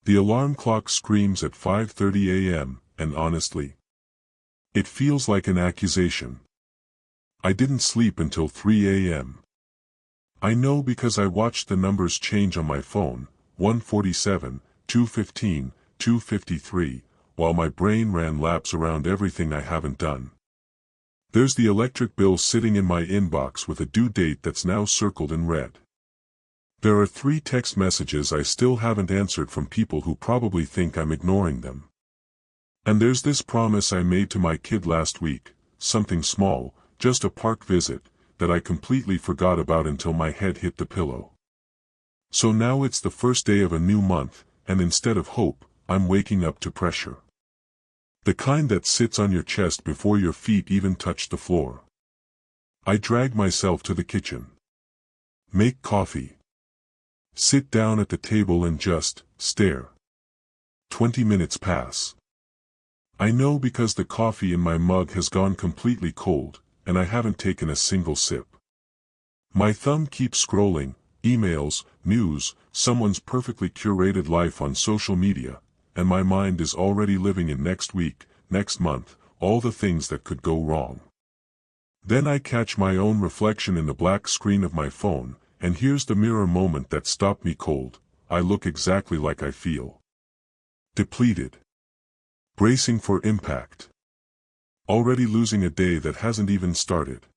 The alarm clock screams at 5:30 a.m., and honestly, it feels like an accusation. I didn't sleep until 3 a.m. I know because I watched the numbers change on my phone, 1:47, 2:15, 2:53, while my brain ran laps around everything I haven't done. There's the electric bill sitting in my inbox with a due date that's now circled in red. There are 3 text messages I still haven't answered from people who probably think I'm ignoring them. And there's this promise I made to my kid last week, something small, just a park visit, that I completely forgot about until my head hit the pillow. So now it's the first day of a new month, and instead of hope, I'm waking up to pressure. The kind that sits on your chest before your feet even touch the floor. I drag myself to the kitchen. Make coffee. Sit down at the table and just stare. 20 minutes pass. I know because the coffee in my mug has gone completely cold, and I haven't taken a single sip. My thumb keeps scrolling, emails, news, someone's perfectly curated life on social media, and my mind is already living in next week, next month, all the things that could go wrong. Then I catch my own reflection in the black screen of my phone, and here's the mirror moment that stopped me cold. I look exactly like I feel. Depleted. Bracing for impact. Already losing a day that hasn't even started.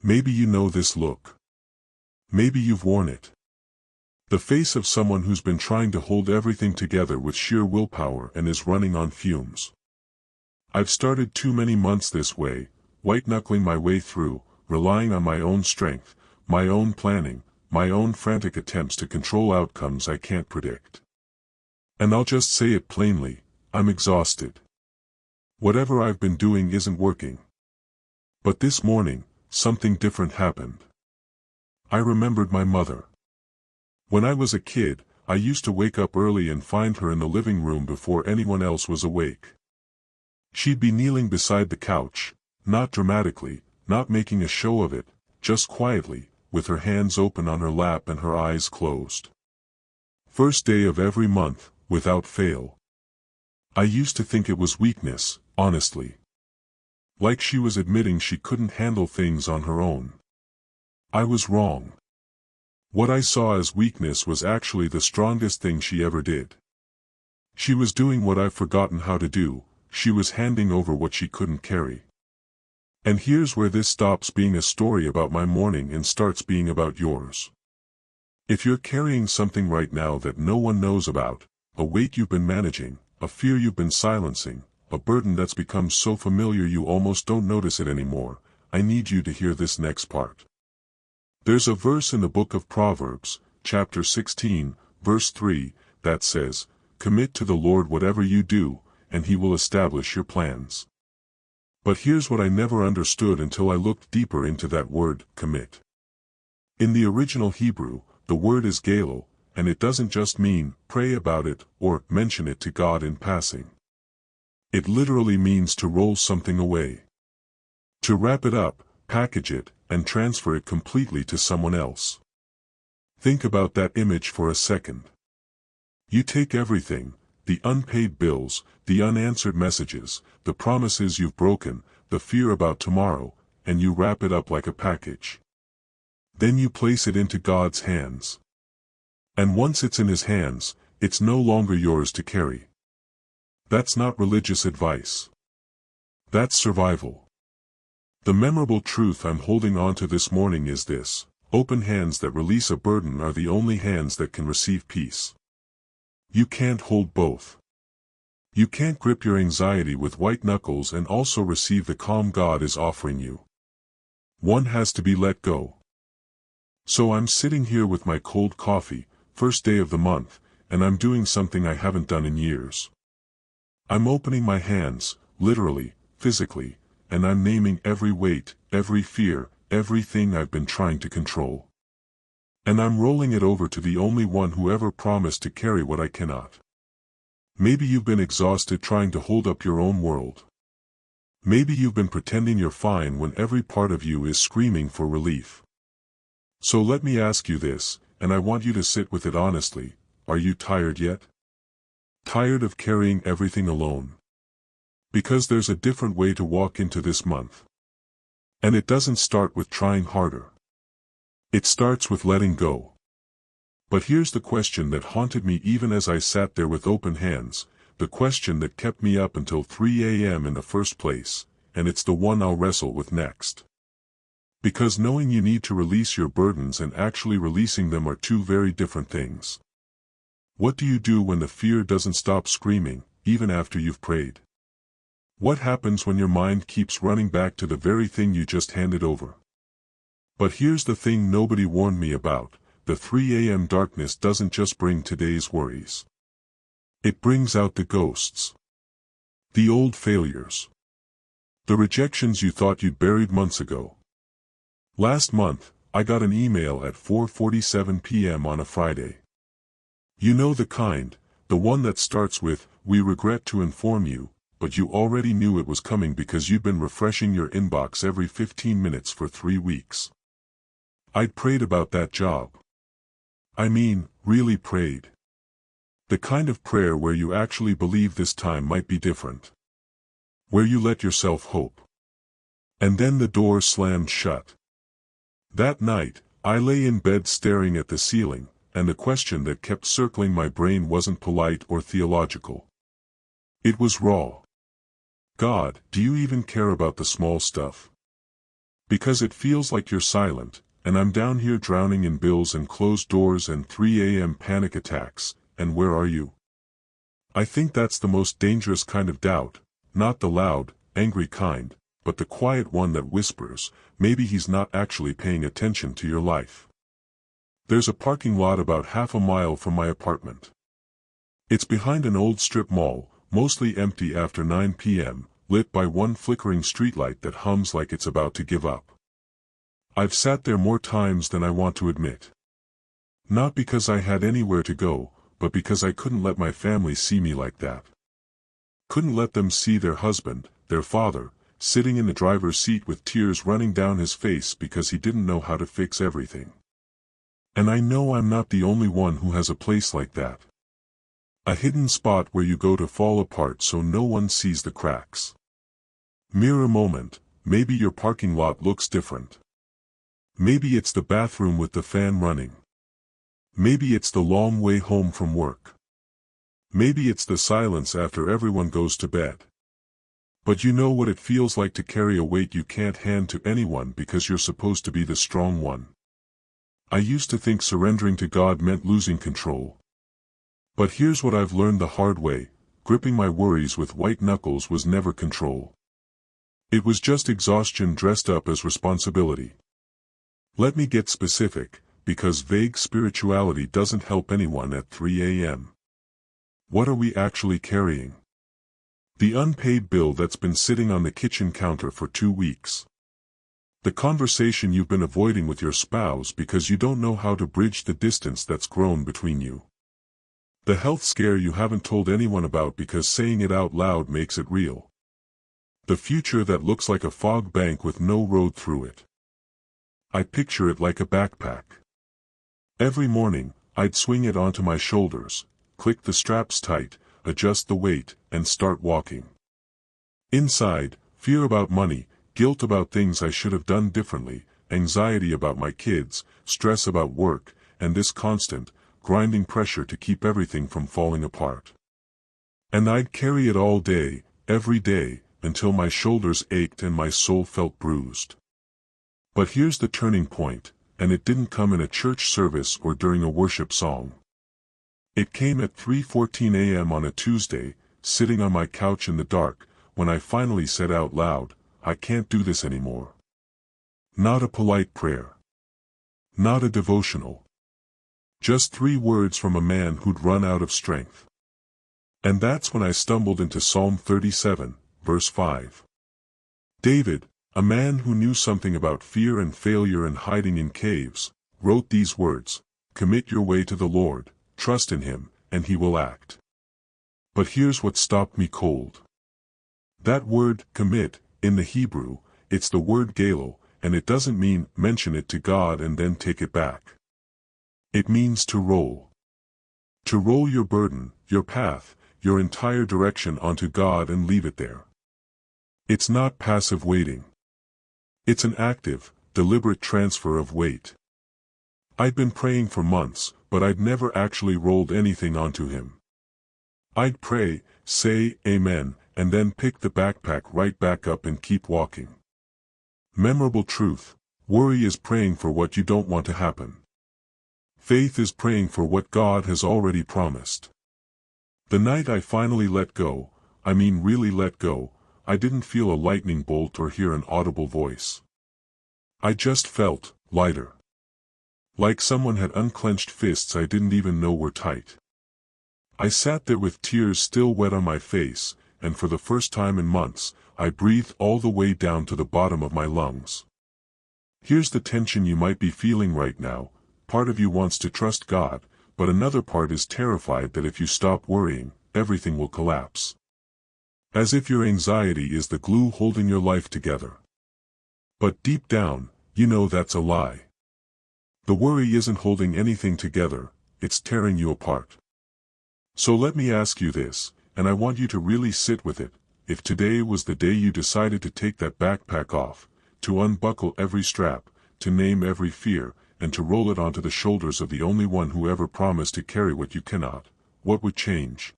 Maybe you know this look. Maybe you've worn it. The face of someone who's been trying to hold everything together with sheer willpower and is running on fumes. I've started too many months this way, white-knuckling my way through, relying on my own strength, my own planning, my own frantic attempts to control outcomes I can't predict. And I'll just say it plainly, I'm exhausted. Whatever I've been doing isn't working. But this morning, something different happened. I remembered my mother. When I was a kid, I used to wake up early and find her in the living room before anyone else was awake. She'd be kneeling beside the couch, not dramatically, not making a show of it, just quietly, with her hands open on her lap and her eyes closed. First day of every month, without fail. I used to think it was weakness, honestly. Like she was admitting she couldn't handle things on her own. I was wrong. What I saw as weakness was actually the strongest thing she ever did. She was doing what I've forgotten how to do, she was handing over what she couldn't carry. And here's where this stops being a story about my morning and starts being about yours. If you're carrying something right now that no one knows about, a weight you've been managing, a fear you've been silencing, a burden that's become so familiar you almost don't notice it anymore, I need you to hear this next part. There's a verse in the book of Proverbs, chapter 16, verse 3, that says, "Commit to the Lord whatever you do, and He will establish your plans." But here's what I never understood until I looked deeper into that word, commit. In the original Hebrew, the word is galo, and it doesn't just mean, pray about it, or mention it to God in passing. It literally means to roll something away. To wrap it up, package it, and transfer it completely to someone else. Think about that image for a second. You take everything, the unpaid bills, the unanswered messages, the promises you've broken, the fear about tomorrow, and you wrap it up like a package. Then you place it into God's hands. And once it's in His hands, it's no longer yours to carry. That's not religious advice. That's survival. The memorable truth I'm holding on to this morning is this: open hands that release a burden are the only hands that can receive peace. You can't hold both. You can't grip your anxiety with white knuckles and also receive the calm God is offering you. One has to be let go. So I'm sitting here with my cold coffee, first day of the month, and I'm doing something I haven't done in years. I'm opening my hands, literally, physically, and I'm naming every weight, every fear, everything I've been trying to control. And I'm rolling it over to the only one who ever promised to carry what I cannot. Maybe you've been exhausted trying to hold up your own world. Maybe you've been pretending you're fine when every part of you is screaming for relief. So let me ask you this, and I want you to sit with it honestly: are you tired yet? Tired of carrying everything alone? Because there's a different way to walk into this month. And it doesn't start with trying harder. It starts with letting go. But here's the question that haunted me even as I sat there with open hands, the question that kept me up until 3 a.m. in the first place, and it's the one I'll wrestle with next. Because knowing you need to release your burdens and actually releasing them are two very different things. What do you do when the fear doesn't stop screaming, even after you've prayed? What happens when your mind keeps running back to the very thing you just handed over? But here's the thing nobody warned me about. The 3 a.m. darkness doesn't just bring today's worries. It brings out the ghosts. The old failures. The rejections you thought you'd buried months ago. Last month, I got an email at 4:47 p.m. on a Friday. You know the kind, the one that starts with, "We regret to inform you," but you already knew it was coming because you'd been refreshing your inbox every 15 minutes for 3 weeks. I'd prayed about that job. I mean, really prayed. The kind of prayer where you actually believe this time might be different. Where you let yourself hope. And then the door slammed shut. That night, I lay in bed staring at the ceiling, and the question that kept circling my brain wasn't polite or theological. It was raw. God, do you even care about the small stuff? Because it feels like you're silent, and I'm down here drowning in bills and closed doors and 3 a.m. panic attacks, and where are you? I think that's the most dangerous kind of doubt, not the loud, angry kind, but the quiet one that whispers, maybe he's not actually paying attention to your life. There's a parking lot about half a mile from my apartment. It's behind an old strip mall, mostly empty after 9 p.m., lit by one flickering streetlight that hums like it's about to give up. I've sat there more times than I want to admit. Not because I had anywhere to go, but because I couldn't let my family see me like that. Couldn't let them see their husband, their father, sitting in the driver's seat with tears running down his face because he didn't know how to fix everything. And I know I'm not the only one who has a place like that. A hidden spot where you go to fall apart so no one sees the cracks. Mirror moment, maybe your parking lot looks different. Maybe it's the bathroom with the fan running. Maybe it's the long way home from work. Maybe it's the silence after everyone goes to bed. But you know what it feels like to carry a weight you can't hand to anyone because you're supposed to be the strong one. I used to think surrendering to God meant losing control. But here's what I've learned the hard way, gripping my worries with white knuckles was never control. It was just exhaustion dressed up as responsibility. Let me get specific, because vague spirituality doesn't help anyone at 3 a.m. What are we actually carrying? The unpaid bill that's been sitting on the kitchen counter for 2 weeks. The conversation you've been avoiding with your spouse because you don't know how to bridge the distance that's grown between you. The health scare you haven't told anyone about because saying it out loud makes it real. The future that looks like a fog bank with no road through it. I picture it like a backpack. Every morning, I'd swing it onto my shoulders, click the straps tight, adjust the weight, and start walking. Inside, fear about money, guilt about things I should have done differently, anxiety about my kids, stress about work, and this constant, grinding pressure to keep everything from falling apart. And I'd carry it all day, every day, until my shoulders ached and my soul felt bruised. But here's the turning point, and it didn't come in a church service or during a worship song. It came at 3:14 a.m. on a Tuesday, sitting on my couch in the dark, when I finally said out loud, I can't do this anymore. Not a polite prayer. Not a devotional. Just 3 words from a man who'd run out of strength. And that's when I stumbled into Psalm 37, verse 5. David, a man who knew something about fear and failure and hiding in caves, wrote these words, "Commit your way to the Lord, trust in Him, and He will act." But here's what stopped me cold. That word, commit, in the Hebrew, it's the word galo, and it doesn't mean mention it to God and then take it back. It means to roll. To roll your burden, your path, your entire direction onto God and leave it there. It's not passive waiting. It's an active, deliberate transfer of weight. I'd been praying for months, but I'd never actually rolled anything onto him. I'd pray, say, Amen, and then pick the backpack right back up and keep walking. Memorable truth: worry is praying for what you don't want to happen. Faith is praying for what God has already promised. The night I finally let go, I mean really let go, I didn't feel a lightning bolt or hear an audible voice. I just felt lighter. Like someone had unclenched fists I didn't even know were tight. I sat there with tears still wet on my face, and for the first time in months, I breathed all the way down to the bottom of my lungs. Here's the tension you might be feeling right now: part of you wants to trust God, but another part is terrified that if you stop worrying, everything will collapse. As if your anxiety is the glue holding your life together. But deep down, you know that's a lie. The worry isn't holding anything together, it's tearing you apart. So let me ask you this, and I want you to really sit with it: if today was the day you decided to take that backpack off, to unbuckle every strap, to name every fear, and to roll it onto the shoulders of the only one who ever promised to carry what you cannot, what would change?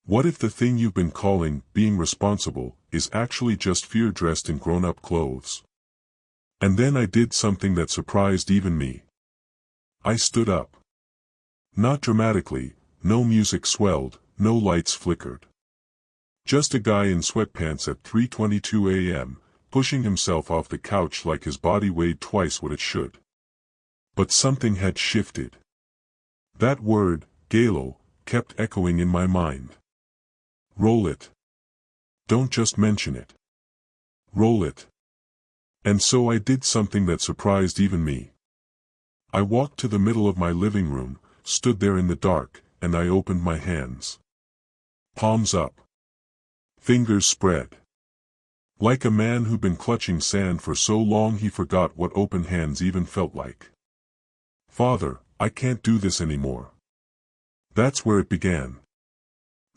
What if the thing you've been calling being responsible is actually just fear dressed in grown-up clothes? And then I did something that surprised even me. I stood up. Not dramatically, no music swelled, no lights flickered. Just a guy in sweatpants at 3:22 a.m., pushing himself off the couch like his body weighed twice what it should. But something had shifted. That word, Galo, kept echoing in my mind. Roll it. Don't just mention it. Roll it. And so I did something that surprised even me. I walked to the middle of my living room, stood there in the dark, and I opened my hands. Palms up. Fingers spread. Like a man who'd been clutching sand for so long he forgot what open hands even felt like. Father, I can't do this anymore. That's where it began.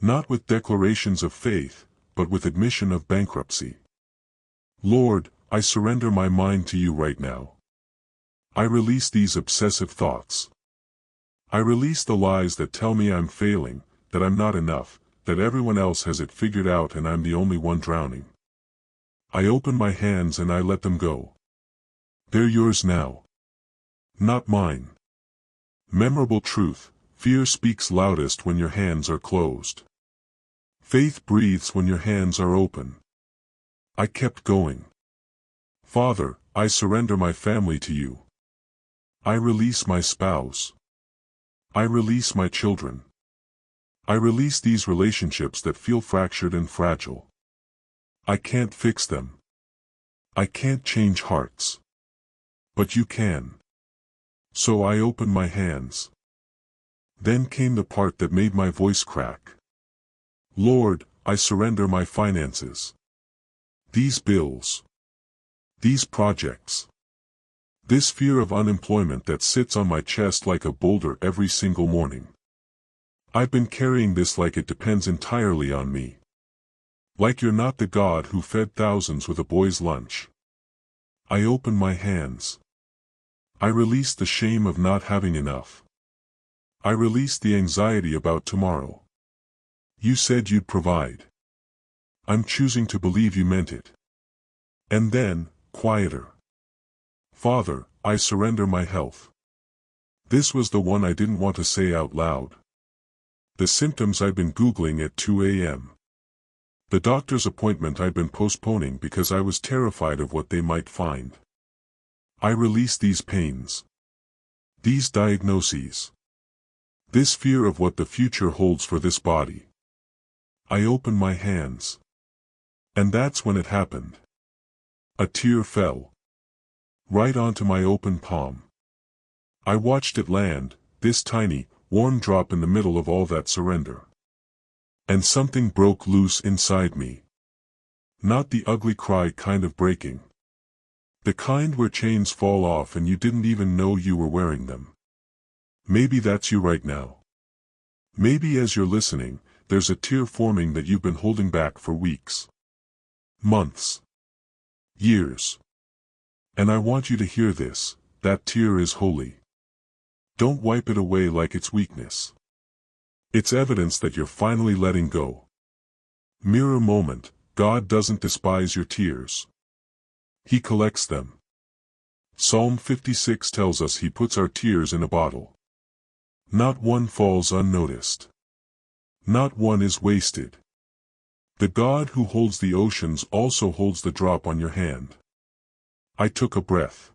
Not with declarations of faith, but with admission of bankruptcy. Lord, I surrender my mind to you right now. I release these obsessive thoughts. I release the lies that tell me I'm failing, that I'm not enough, that everyone else has it figured out and I'm the only one drowning. I open my hands and I let them go. They're yours now. Not mine. Memorable truth: fear speaks loudest when your hands are closed. Faith breathes when your hands are open. I kept going. Father, I surrender my family to you. I release my spouse. I release my children. I release these relationships that feel fractured and fragile. I can't fix them. I can't change hearts. But you can. So I open my hands. Then came the part that made my voice crack. Lord, I surrender my finances. These bills. These projects. This fear of unemployment that sits on my chest like a boulder every single morning. I've been carrying this like it depends entirely on me. Like you're not the God who fed thousands with a boy's lunch. I open my hands. I release the shame of not having enough. I release the anxiety about tomorrow. You said you'd provide. I'm choosing to believe you meant it. And then, quieter. Father, I surrender my health. This was the one I didn't want to say out loud. The symptoms I'd been Googling at 2 a.m. The doctor's appointment I'd been postponing because I was terrified of what they might find. I release these pains. These diagnoses. This fear of what the future holds for this body. I open my hands. And that's when it happened. A tear fell. Right onto my open palm. I watched it land, this tiny, warm drop in the middle of all that surrender. And something broke loose inside me. Not the ugly cry kind of breaking. The kind where chains fall off and you didn't even know you were wearing them. Maybe that's you right now. Maybe as you're listening, there's a tear forming that you've been holding back for weeks, months, years. And I want you to hear this, that tear is holy. Don't wipe it away like it's weakness. It's evidence that you're finally letting go. Mirror moment, God doesn't despise your tears. He collects them. Psalm 56 tells us He puts our tears in a bottle. Not one falls unnoticed. Not one is wasted. The God who holds the oceans also holds the drop on your hand. I took a breath.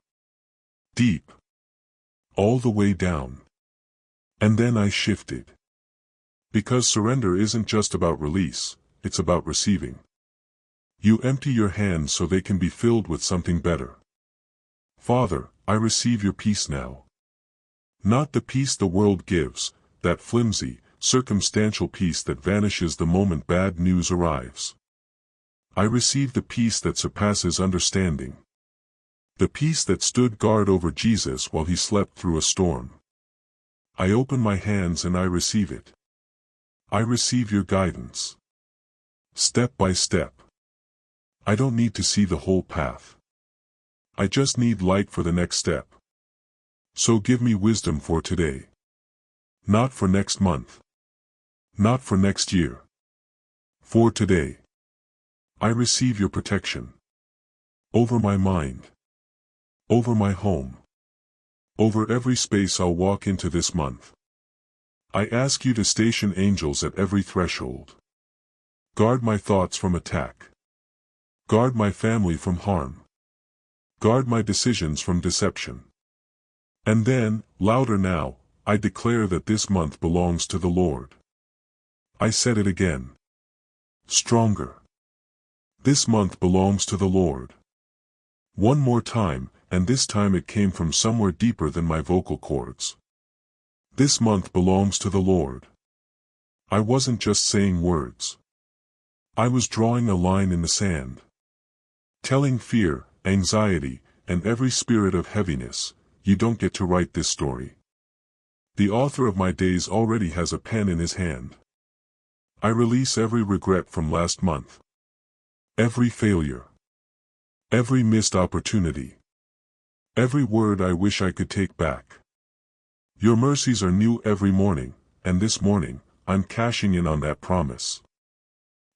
Deep. All the way down. And then I shifted. Because surrender isn't just about release, it's about receiving. You empty your hands so they can be filled with something better. Father, I receive your peace now. Not the peace the world gives, that flimsy, circumstantial peace that vanishes the moment bad news arrives. I receive the peace that surpasses understanding. The peace that stood guard over Jesus while he slept through a storm. I open my hands and I receive it. I receive your guidance. Step by step. I don't need to see the whole path. I just need light for the next step. So give me wisdom for today. Not for next month. Not for next year. For today. I receive your protection. Over my mind. Over my home. Over every space I'll walk into this month. I ask you to station angels at every threshold. Guard my thoughts from attack. Guard my family from harm. Guard my decisions from deception. And then, louder now, I declare that this month belongs to the Lord. I said it again. Stronger. This month belongs to the Lord. One more time, and this time it came from somewhere deeper than my vocal cords. This month belongs to the Lord. I wasn't just saying words. I was drawing a line in the sand. Telling fear, anxiety, and every spirit of heaviness, you don't get to write this story. The author of my days already has a pen in his hand. I release every regret from last month. Every failure. Every missed opportunity. Every word I wish I could take back. Your mercies are new every morning, and this morning, I'm cashing in on that promise.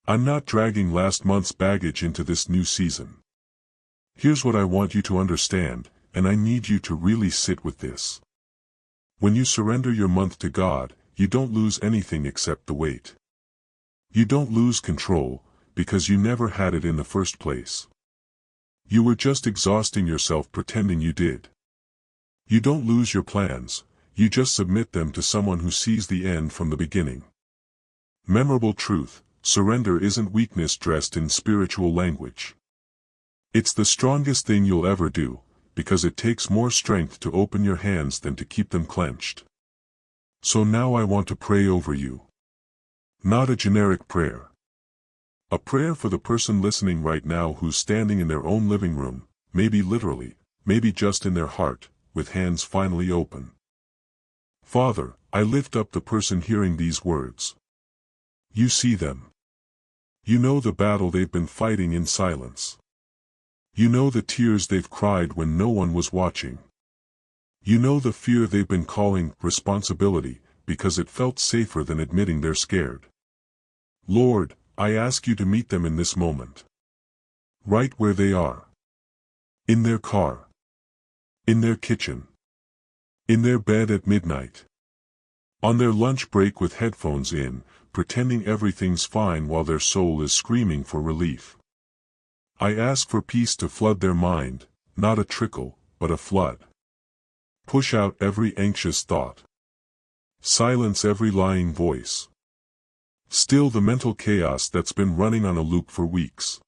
I'm not dragging last month's baggage into this new season. Here's what I want you to understand, and I need you to really sit with this. When you surrender your month to God, you don't lose anything except the weight. You don't lose control, because you never had it in the first place. You were just exhausting yourself pretending you did. You don't lose your plans, you just submit them to someone who sees the end from the beginning. Memorable truth, surrender isn't weakness dressed in spiritual language. It's the strongest thing you'll ever do, because it takes more strength to open your hands than to keep them clenched. So now I want to pray over you. Not a generic prayer. A prayer for the person listening right now who's standing in their own living room, maybe literally, maybe just in their heart, with hands finally open. Father, I lift up the person hearing these words. You see them. You know the battle they've been fighting in silence. You know the tears they've cried when no one was watching. You know the fear they've been calling responsibility, because it felt safer than admitting they're scared. Lord, I ask you to meet them in this moment. Right where they are. In their car. In their kitchen. In their bed at midnight. On their lunch break with headphones in, pretending everything's fine while their soul is screaming for relief. I ask for peace to flood their mind, not a trickle, but a flood. Push out every anxious thought. Silence every lying voice. Still the mental chaos that's been running on a loop for weeks.